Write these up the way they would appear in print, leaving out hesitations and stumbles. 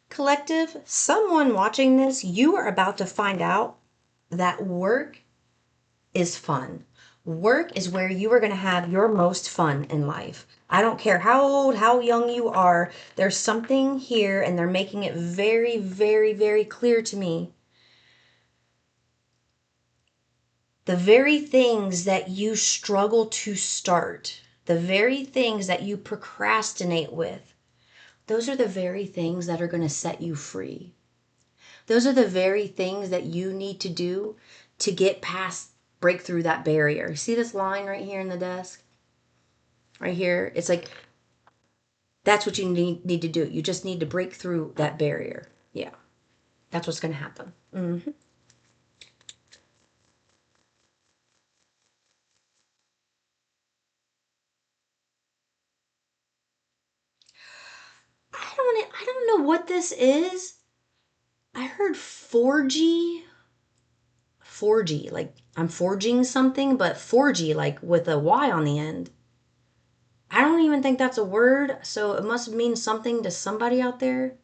Collective, someone watching this, you are about to find out that work is fun. Work is where you are going to have your most fun in life. I don't care how old, how young you are, there's something here, and they're making it very, very, very clear to me. The very things that you struggle to start, the very things that you procrastinate with, those are the very things that are going to set you free. Those are the very things that you need to do to get past, break through that barrier. See this line right here in the desk? Right here? It's like, that's what you need to do. You just need to break through that barrier. Yeah, that's what's going to happen. I don't know what this is. I heard 4G. 4G, like I'm forging something, but 4G, like with a Y on the end. I don't even think that's a word, so it must mean something to somebody out there.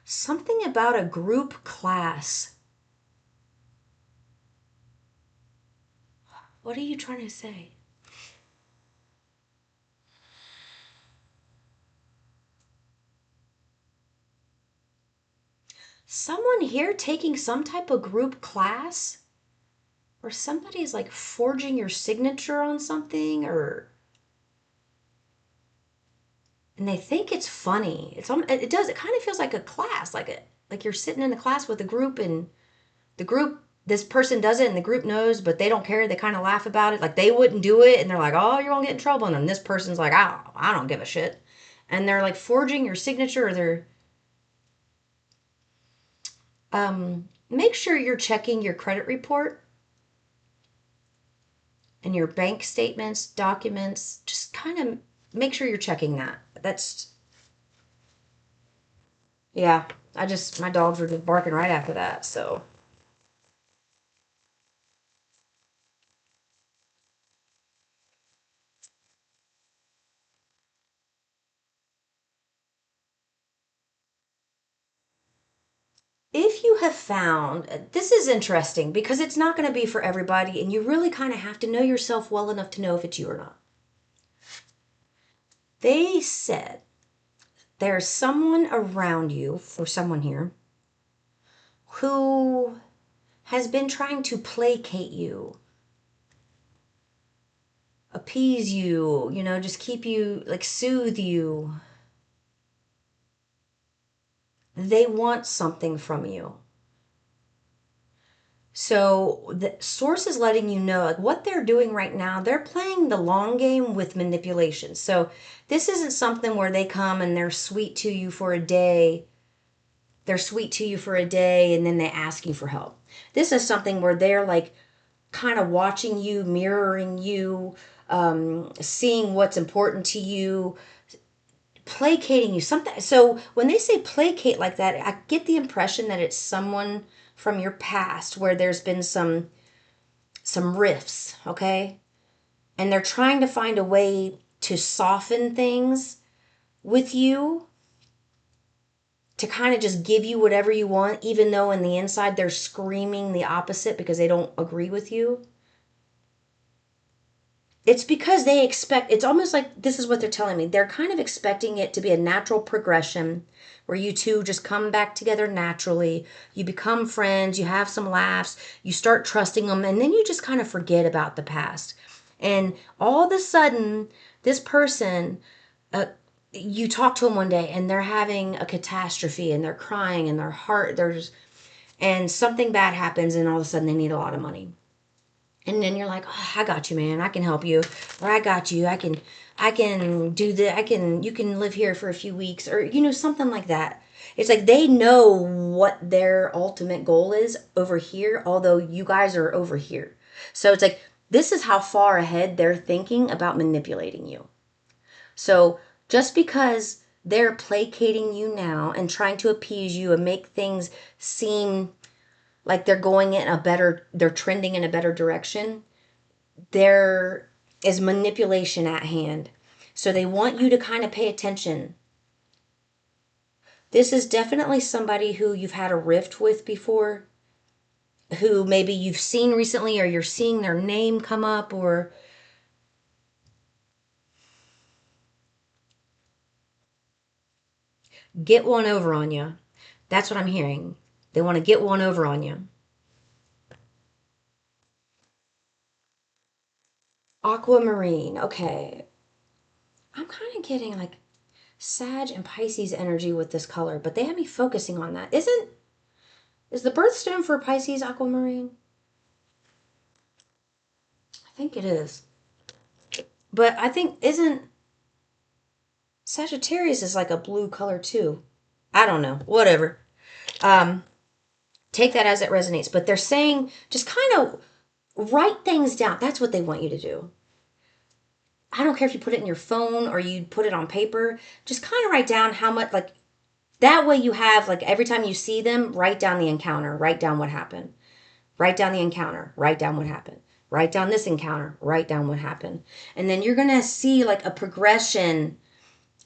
Something about a group class. What are you trying to say? Someone here taking some type of group class? Or somebody's like forging your signature on something, or and they think it's funny. It does, it kind of feels like a class, like you're sitting in a class with a group, and the group, this person does it and the group knows, but they don't care. They kind of laugh about it, like they wouldn't do it, and they're like, oh, you're gonna get in trouble. And then this person's like, I don't give a shit, and they're like forging your signature, or they're make sure you're checking your credit report and your bank statements, documents. Just kind of make sure you're checking that. That's, yeah, my dogs were just barking right after that. So if you have found, this is interesting because it's not going to be for everybody, and you really kind of have to know yourself well enough to know if it's you or not. They said there's someone around you, for someone here, who has been trying to placate you, appease you, just keep you, like soothe you. They want something from you. So the source is letting you know, like, what they're doing right now, they're playing the long game with manipulation. So this isn't something where they come and they're sweet to you for a day. They're sweet to you for a day and then they ask you for help. This is something where they're like kind of watching you, mirroring you, seeing what's important to you, placating you. Something. So when they say placate like that, I get the impression that it's someone from your past where there's been some rifts, okay? And they're trying to find a way to soften things with you, to kind of just give you whatever you want, even though in the inside they're screaming the opposite because they don't agree with you. It's because they expect, it's almost like this is what they're telling me. They're kind of expecting it to be a natural progression where you two just come back together naturally. You become friends, you have some laughs, you start trusting them, and then you just kind of forget about the past. And all of a sudden, this person, uh, you talk to them one day and they're having a catastrophe and they're crying and their heart, and something bad happens and all of a sudden they need a lot of money. And then you're like, oh, I got you, man. I can help you. Or I got you. I can do that. You can live here for a few weeks, or, something like that. It's like they know what their ultimate goal is over here, although you guys are over here. So it's like, this is how far ahead they're thinking about manipulating you. So just because they're placating you now and trying to appease you and make things seem like they're trending in a better direction. There is manipulation at hand. So they want you to kind of pay attention. This is definitely somebody who you've had a rift with before, who maybe you've seen recently, or you're seeing their name come up, or get one over on you. That's what I'm hearing. They want to get one over on you. Aquamarine. Okay. I'm kind of getting like Sag and Pisces energy with this color, but they have me focusing on that. Is the birthstone for Pisces aquamarine? I think it is. But I think isn't Sagittarius is like a blue color too. I don't know. Whatever. Um, take that as it resonates. But they're saying just kind of write things down. That's what they want you to do. I don't care if you put it in your phone or you put it on paper. Just kind of write down how much, like, that way you have, like, every time you see them, write down the encounter, write down what happened. Write down the encounter, write down what happened. Write down this encounter, write down what happened. And then you're going to see, like, a progression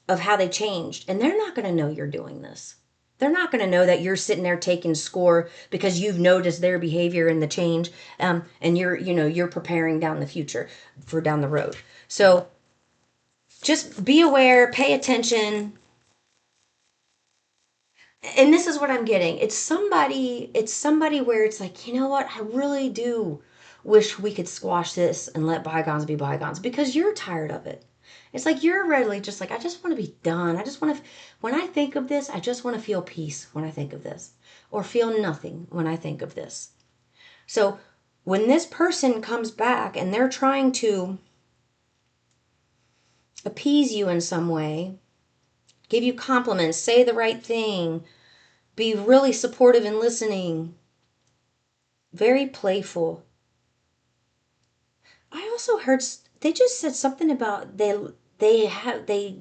of how they changed. And they're not going to know you're doing this. They're not going to know that you're sitting there taking score because you've noticed their behavior and the change, and you're preparing down the future for down the road. So just be aware, pay attention. And this is what I'm getting. It's somebody where it's like, you know what? I really do wish we could squash this and let bygones be bygones, because you're tired of it. It's like you're readily just like, I just want to be done. I just want to, when I think of this, I just want to feel peace when I think of this, or feel nothing when I think of this. So when this person comes back and they're trying to appease you in some way, give you compliments, say the right thing, be really supportive and listening, very playful. I also heard they just said something about they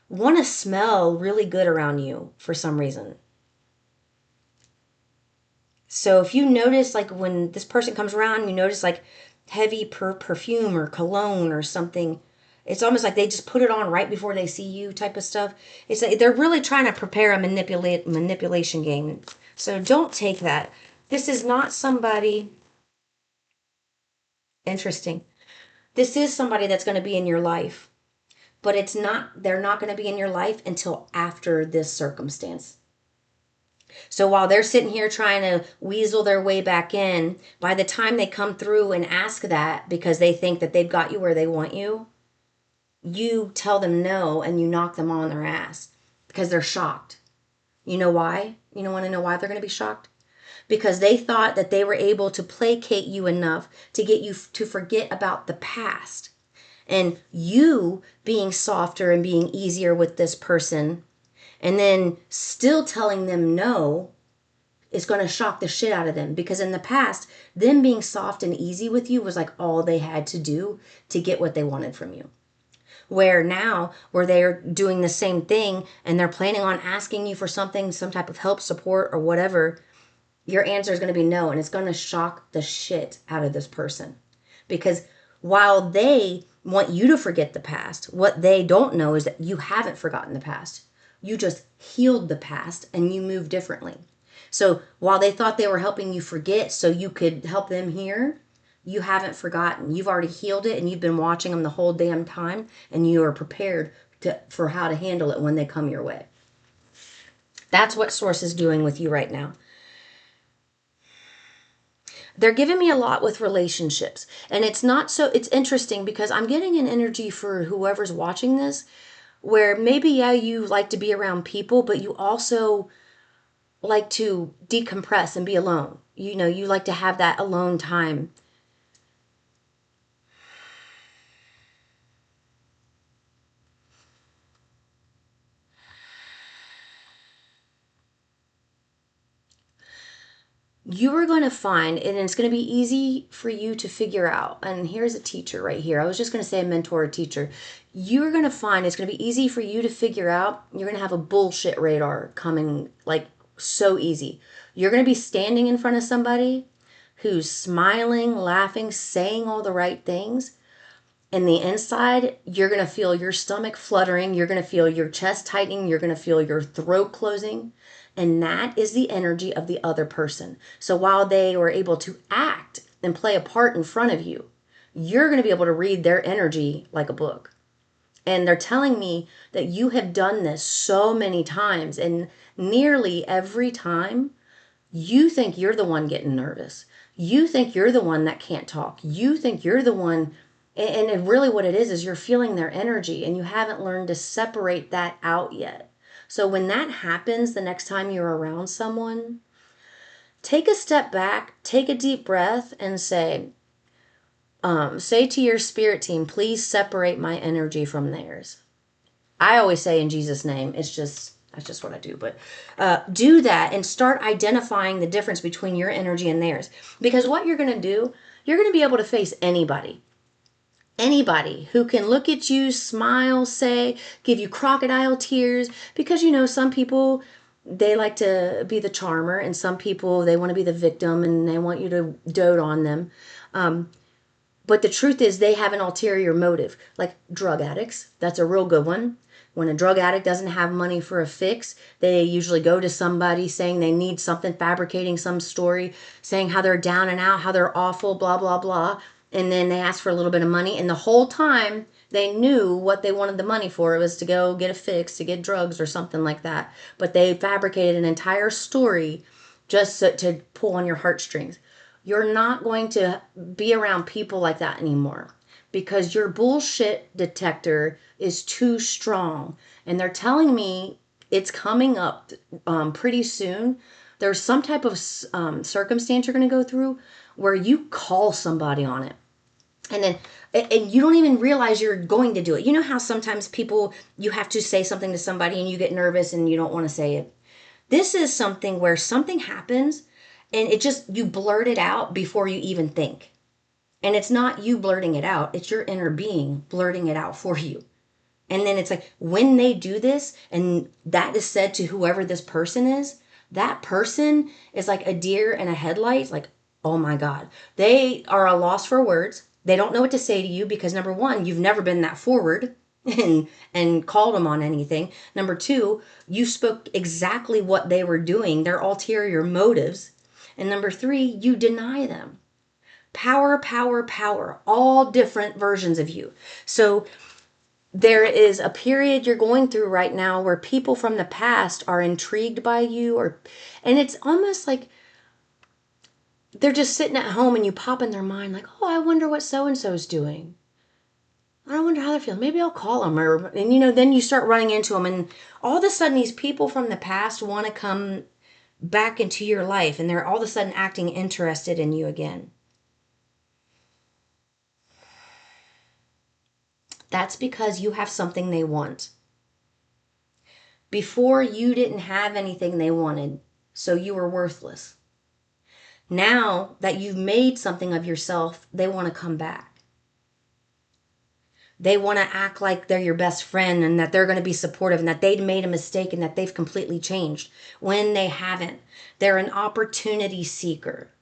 want to smell really good around you for some reason. So if you notice, like, when this person comes around, you notice like heavy perfume or cologne or something, it's almost like they just put it on right before they see you, type of stuff. It's like they're really trying to prepare a manipulation game. So don't take that. This is not somebody interesting. This is somebody that's going to be in your life, but they're not going to be in your life until after this circumstance. So while they're sitting here trying to weasel their way back in, by the time they come through and ask that because they think that they've got you where they want you, you tell them no and you knock them on their ass because they're shocked. You know why? You don't want to know why they're going to be shocked? Because they thought that they were able to placate you enough to get you to forget about the past. And you being softer and being easier with this person, and then still telling them no, is going to shock the shit out of them. Because in the past, them being soft and easy with you was like all they had to do to get what they wanted from you. Where now, where they're doing the same thing and they're planning on asking you for something, some type of help, support, or whatever, your answer is going to be no. And it's going to shock the shit out of this person. Because while they want you to forget the past, what they don't know is that you haven't forgotten the past. You just healed the past and you move differently. So while they thought they were helping you forget so you could help them here, you haven't forgotten. You've already healed it and you've been watching them the whole damn time, and you are prepared for how to handle it when they come your way. That's what Source is doing with you right now. They're giving me a lot with relationships. And it's interesting because I'm getting an energy for whoever's watching this where maybe, yeah, you like to be around people, but you also like to decompress and be alone. You like to have that alone time. you are going to find, and it's going to be easy for you to figure out. And here's a teacher right here. I was just going to say a mentor or teacher. You're going to find it's going to be easy for you to figure out. You're going to have a bullshit radar coming, like, so easy. You're going to be standing in front of somebody who's smiling, laughing, saying all the right things. And the inside, you're going to feel your stomach fluttering. You're going to feel your chest tightening. You're going to feel your throat closing. And that is the energy of the other person. So while they were able to act and play a part in front of you, you're going to be able to read their energy like a book. And they're telling me that you have done this so many times. And nearly every time, you think you're the one getting nervous. You think you're the one that can't talk. You think you're the one. And really what it is you're feeling their energy and you haven't learned to separate that out yet. So when that happens the next time you're around someone, take a step back, take a deep breath and say to your spirit team, please separate my energy from theirs. I always say in Jesus' name, that's just what I do. But do that and start identifying the difference between your energy and theirs. Because what you're going to do, you're going to be able to face anybody. Anybody who can look at you, smile, say, give you crocodile tears. Because, some people, they like to be the charmer. And some people, they want to be the victim and they want you to dote on them. But the truth is they have an ulterior motive. Like drug addicts. That's a real good one. When a drug addict doesn't have money for a fix, they usually go to somebody saying they need something, fabricating some story, saying how they're down and out, how they're awful, blah, blah, blah. And then they ask for a little bit of money. And the whole time they knew what they wanted the money for. It was to go get a fix, to get drugs or something like that. But they fabricated an entire story just to pull on your heartstrings. You're not going to be around people like that anymore. Because your bullshit detector is too strong. And they're telling me it's coming up pretty soon. There's some type of circumstance you're going to go through where you call somebody on it. And you don't even realize you're going to do it. You know how sometimes you have to say something to somebody and you get nervous and you don't want to say it. This is something where something happens and you blurt it out before you even think. And it's not you blurting it out. It's your inner being blurting it out for you. And then it's like when they do this and that is said to whoever this person is, that person is like a deer in a headlight. Like, oh my God. They are a loss for words. They don't know what to say to you because number one, you've never been that forward and called them on anything. Number two, you spoke exactly what they were doing, their ulterior motives. And number three, you deny them. Power, power, power, all different versions of you. So there is a period you're going through right now where people from the past are intrigued by you and it's almost like they're just sitting at home and you pop in their mind like, oh, I wonder what so-and-so's doing. I wonder how they're feeling. Maybe I'll call them. And then you start running into them and all of a sudden these people from the past want to come back into your life and they're all of a sudden acting interested in you again. That's because you have something they want. Before, you didn't have anything they wanted, so you were worthless. Now that you've made something of yourself, they want to come back. They want to act like they're your best friend and that they're going to be supportive and that they'd made a mistake and that they've completely changed when they haven't. They're an opportunity seeker.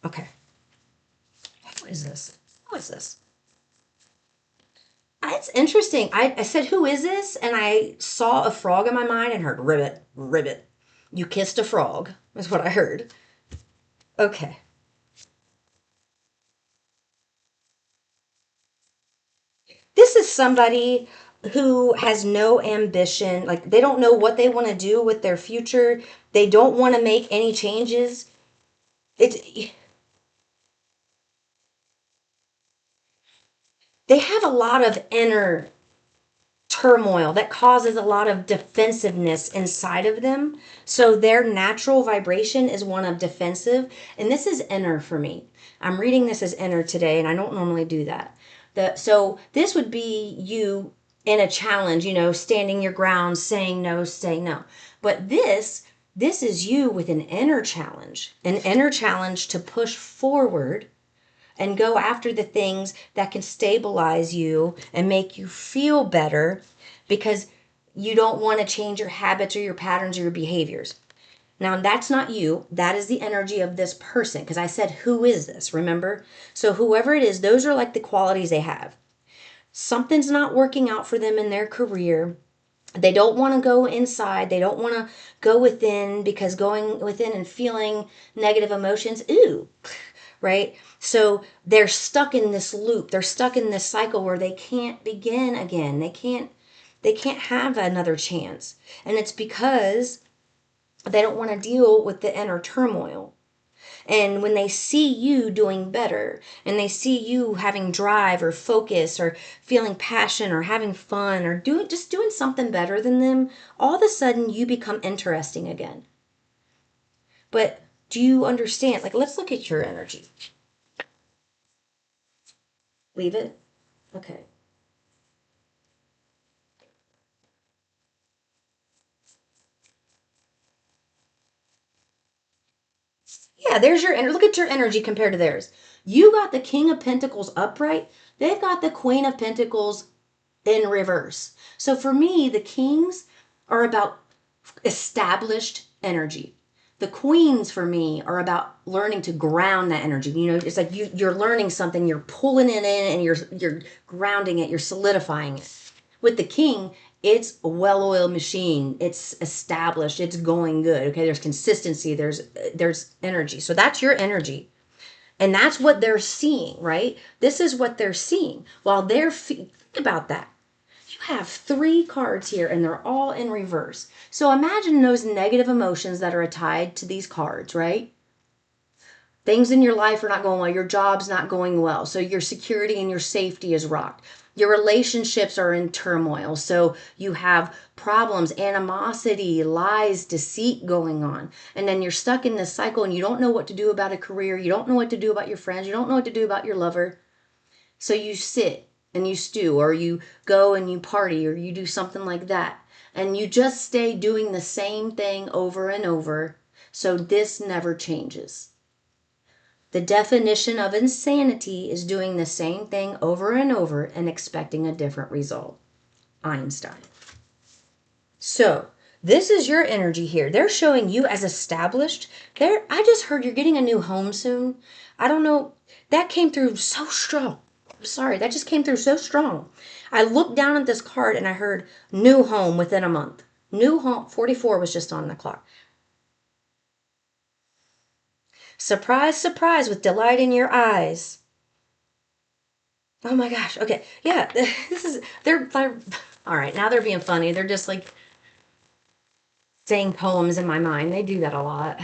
Okay. What is this? What is this? It's interesting. I said, who is this? And I saw a frog in my mind and heard, ribbit, ribbit. You kissed a frog, is what I heard. Okay. This is somebody who has no ambition. Like, they don't know what they want to do with their future. They don't want to make any changes. They have a lot of inner turmoil that causes a lot of defensiveness inside of them. So their natural vibration is one of defensive. And this is inner for me. I'm reading this as inner today, and I don't normally do that. So this would be you in a challenge, you know, standing your ground, saying no, saying no. But this is you with an inner challenge to push forward and go after the things that can stabilize you and make you feel better, because you don't want to change your habits or your patterns or your behaviors. Now, that's not you. That is the energy of this person. Because I said, who is this? Remember? So, whoever it is, those are like the qualities they have. Something's not working out for them in their career. They don't want to go inside. They don't want to go within, because going within and feeling negative emotions, ooh, right? So they're stuck in this loop. They're stuck in this cycle where they can't begin again. They can't have another chance. And it's because they don't want to deal with the inner turmoil. And when they see you doing better and they see you having drive or focus or feeling passion or having fun or doing something better than them, all of a sudden you become interesting again. But do you understand? Like, let's look at your energy. Leave it? Okay. Yeah, there's your energy. Look at your energy compared to theirs. You got the King of Pentacles upright. They've got the Queen of Pentacles in reverse. So for me, the Kings are about established energy. The Queens for me are about learning to ground that energy. You know, it's like you're learning something, you're pulling it in and you're grounding it, you're solidifying it. With the King, it's a well-oiled machine. It's established. It's going good. Okay, there's consistency. There's energy. So that's your energy. And that's what they're seeing, right? This is what they're seeing. While think about that. You have 3 cards here and they're all in reverse. So imagine those negative emotions that are tied to these cards, right? Things in your life are not going well. Your job's not going well. So your security and your safety is rocked. Your relationships are in turmoil. So you have problems, animosity, lies, deceit going on. And then you're stuck in this cycle and you don't know what to do about a career. You don't know what to do about your friends. You don't know what to do about your lover. So you sit and you stew, or you go and you party, or you do something like that. And you just stay doing the same thing over and over. So this never changes. The definition of insanity is doing the same thing over and over and expecting a different result. Einstein. So, this is your energy here. They're showing you as established. I just heard you're getting a new home soon. I don't know. That came through so strong. I'm sorry. That just came through so strong. I looked down at this card and I heard new home within a month. New home. 44 was just on the clock. Surprise, surprise, with delight in your eyes. Oh my gosh. Okay. Yeah. They're all right. Now they're being funny. They're just like saying poems in my mind. They do that a lot.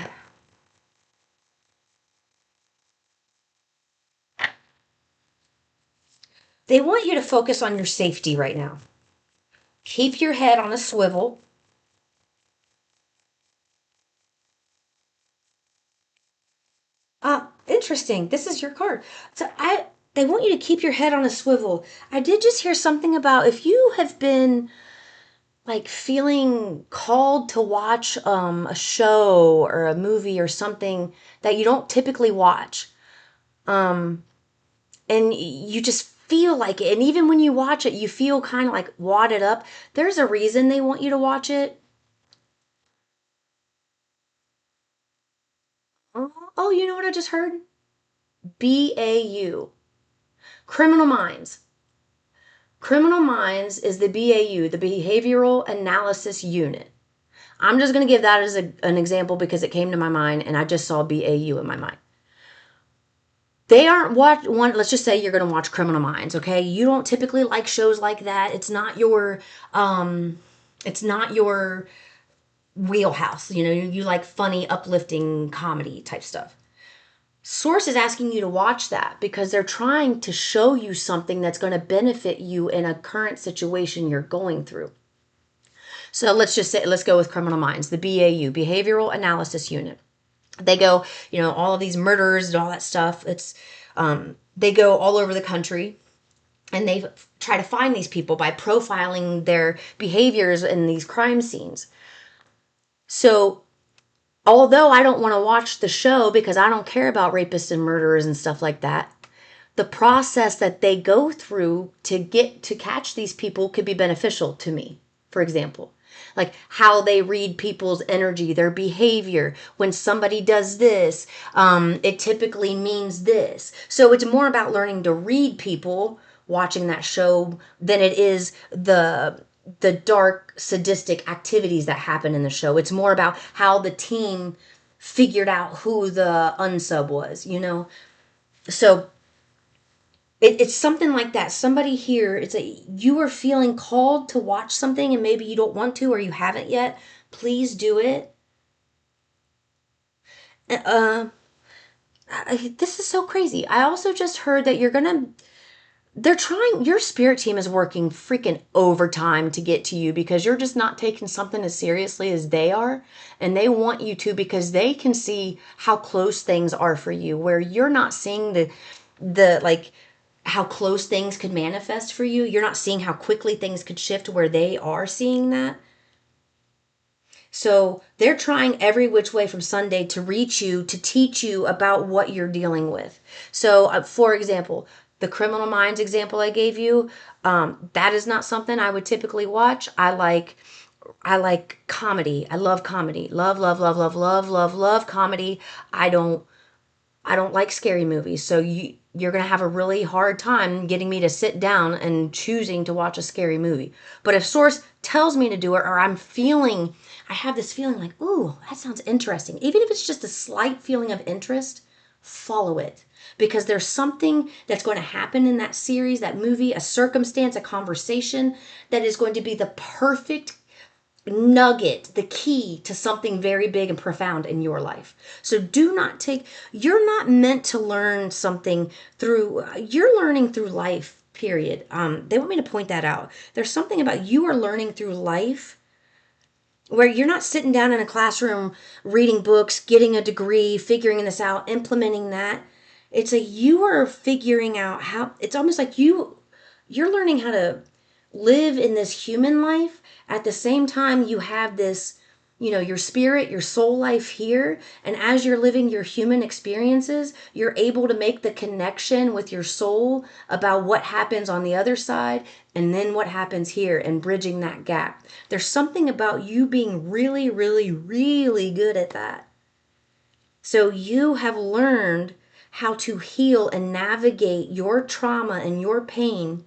They want you to focus on your safety right now. Keep your head on a swivel. Interesting. This is your card. So they want you to keep your head on a swivel. I did just hear something about if you have been like feeling called to watch a show or a movie or something that you don't typically watch. And you just feel like it. And even when you watch it, you feel kind of like wadded up. There's a reason they want you to watch it. Oh, you know what I just heard? BAU. Criminal Minds. Criminal Minds is the BAU, the Behavioral Analysis Unit. I'm just going to give that as an example because it came to my mind and I just saw BAU in my mind. They aren't let's just say you're going to watch Criminal Minds, okay? You don't typically like shows like that. It's not your wheelhouse. You know, you like funny, uplifting comedy type stuff. Source is asking you to watch that because they're trying to show you something that's going to benefit you in a current situation you're going through. So let's go with Criminal Minds, the BAU, Behavioral Analysis Unit. They go, all of these murders and all that stuff. They go all over the country. And they try to find these people by profiling their behaviors in these crime scenes. So although I don't want to watch the show because I don't care about rapists and murderers and stuff like that, the process that they go through to get to catch these people could be beneficial to me. For example, like how they read people's energy, their behavior. When somebody does this, it typically means this. So it's more about learning to read people watching that show than it is the dark sadistic activities that happen in the show. It's more about how the team figured out who the unsub was, you know? So it's something like that. Somebody here, it's a you are feeling called to watch something and maybe you don't want to or you haven't yet. Please do it. Uh, this is so crazy. I also just heard that they're trying, your spirit team is working freaking overtime to get to you because you're just not taking something as seriously as they are. And they want you to because they can see how close things are for you, where you're not seeing the like how close things could manifest for you. You're not seeing how quickly things could shift where they are seeing that. So they're trying every which way from Sunday to reach you, to teach you about what you're dealing with. So, for example, the Criminal Minds example I gave you, that is not something I would typically watch. I like comedy. I love comedy. Love, love, love, love, love, love, love comedy. I don't I don't like scary movies. So you're going to have a really hard time getting me to sit down and choosing to watch a scary movie. But if source tells me to do it or I have this feeling like, ooh, that sounds interesting. Even if it's just a slight feeling of interest, follow it. Because there's something that's going to happen in that series, that movie, a circumstance, a conversation that is going to be the perfect nugget, the key to something very big and profound in your life. So do not take, you're not meant to learn something through, you're learning through life, period. They want me to point that out. There's something about you are learning through life where you're not sitting down in a classroom reading books, getting a degree, figuring this out, implementing that. It's like you are figuring out how, it's almost like you're learning how to live in this human life at the same time you have this, your spirit, your soul life here. And as you're living your human experiences, you're able to make the connection with your soul about what happens on the other side and then what happens here and bridging that gap. There's something about you being really, really, really good at that. So you have learned how to heal and navigate your trauma and your pain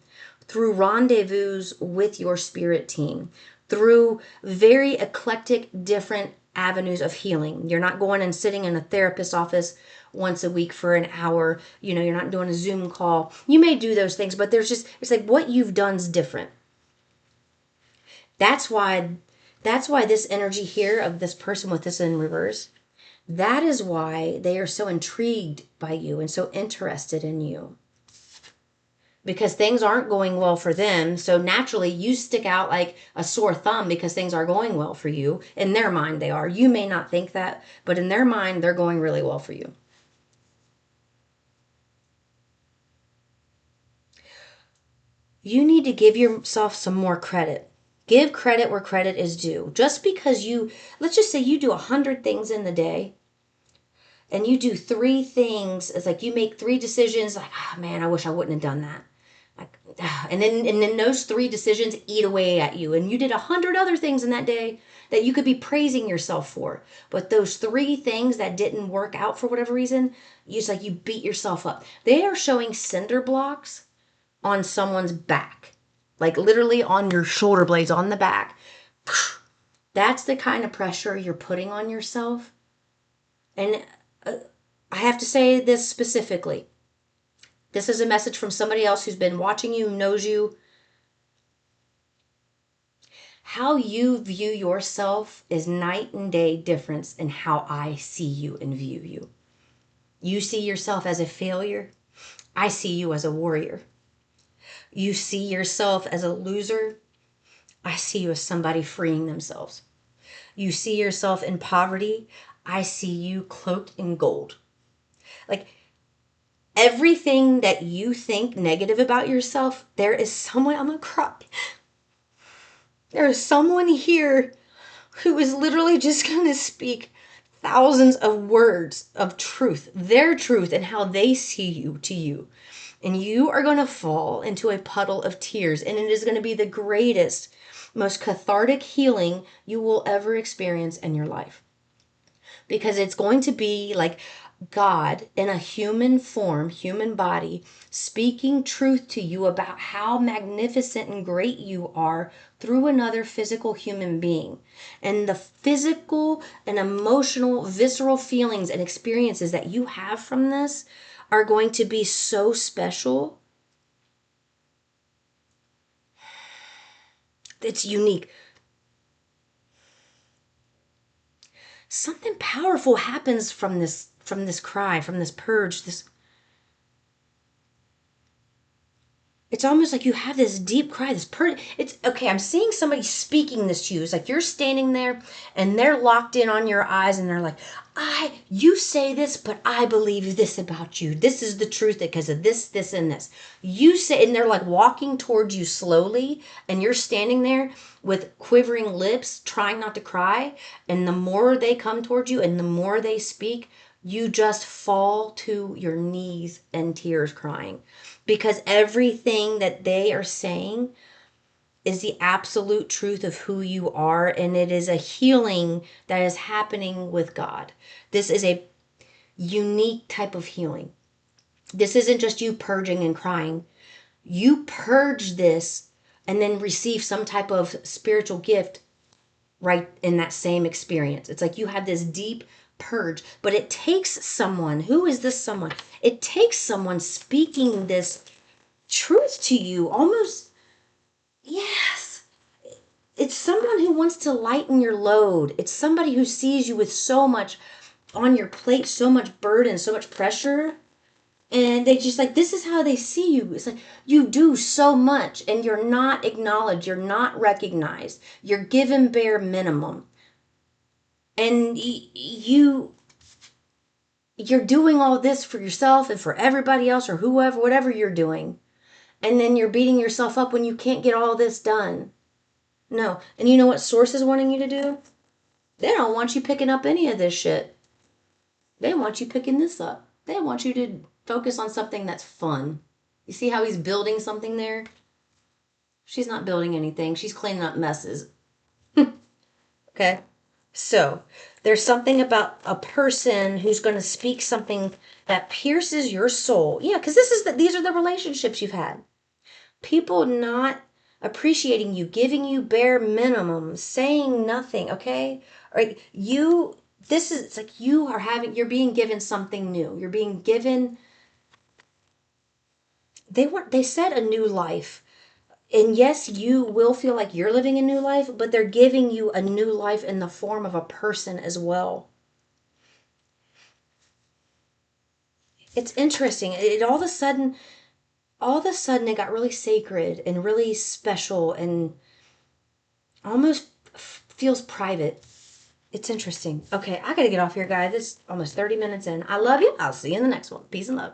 through rendezvous with your spirit team, through very eclectic, different avenues of healing. You're not going and sitting in a therapist's office once a week for an hour. You're not doing a Zoom call. You may do those things, but it's like what you've done's different. That's why this energy here of this person with this in reverse, that is why they are so intrigued by you and so interested in you. Because things aren't going well for them. So naturally, you stick out like a sore thumb because things are going well for you. In their mind, they are. You may not think that, but in their mind, they're going really well for you. You need to give yourself some more credit. Give credit where credit is due. Just because let's just say you do 100 things in the day, and you do 3 things, it's like you make 3 decisions, like, oh man, I wish I wouldn't have done that. Like, and then those 3 decisions eat away at you. And you did 100 other things in that day that you could be praising yourself for. But those 3 things that didn't work out for whatever reason, you beat yourself up. They are showing cinder blocks on someone's back. Like literally on your shoulder blades, on the back. That's the kind of pressure you're putting on yourself. And I have to say this specifically. This is a message from somebody else who's been watching you, knows you. How you view yourself is night and day difference in how I see you and view you. You see yourself as a failure. I see you as a warrior. You see yourself as a loser. I see you as somebody freeing themselves. You see yourself in poverty. I see you cloaked in gold. Like, Everything that you think negative about yourself, there is someone, I'm gonna cry. There is someone here who is literally just gonna speak thousands of words of truth, their truth, and how they see you to you. And you are going to fall into a puddle of tears. And it is going to be the greatest, most cathartic healing you will ever experience in your life. Because it's going to be like God in a human form, human body, speaking truth to you about how magnificent and great you are through another physical human being. And the physical and emotional, visceral feelings and experiences that you have from this are going to be so special. It's unique. Something powerful happens from this cry, from this purge, this. It's almost like you have this deep cry, it's okay. I'm seeing somebody speaking this to you. It's like you're standing there and they're locked in on your eyes and they're like, you say this, but I believe this about you. This is the truth because of this, this, and this. You say, and they're like walking towards you slowly and you're standing there with quivering lips, trying not to cry. And the more they come towards you and the more they speak, you just fall to your knees in tears crying. Because everything that they are saying is the absolute truth of who you are, and it is a healing that is happening with God. This is a unique type of healing. This isn't just you purging and crying. You purge this and then receive some type of spiritual gift right in that same experience. It's like you have this deep purge, but it takes someone. Who is this someone? It takes someone speaking this truth to you, almost. Yes, it's someone who wants to lighten your load. It's somebody who sees you with so much on your plate, so much burden, so much pressure, and they just like, this is how they see you. It's like you do so much and you're not acknowledged, you're not recognized, you're given bare minimum, and you're doing all this for yourself and for everybody else or whoever, whatever you're doing. And then you're beating yourself up when you can't get all this done. No. And you know what Source is wanting you to do? They don't want you picking up any of this shit. They want you picking this up. They want you to focus on something that's fun. You see how he's building something there? She's not building anything. She's cleaning up messes. Okay? So, there's something about a person who's going to speak something that pierces your soul. Yeah, because these are the relationships you've had. People not appreciating you, giving you bare minimum, saying nothing, okay? Right? It's like you're being given something new. You're being given, they said a new life. And yes, you will feel like you're living a new life, but they're giving you a new life in the form of a person as well. It's interesting. All of a sudden it got really sacred and really special and almost feels private. It's interesting. Okay, I gotta get off here, guys. It's almost 30 minutes in. I love you. I'll see you in the next one. Peace and love.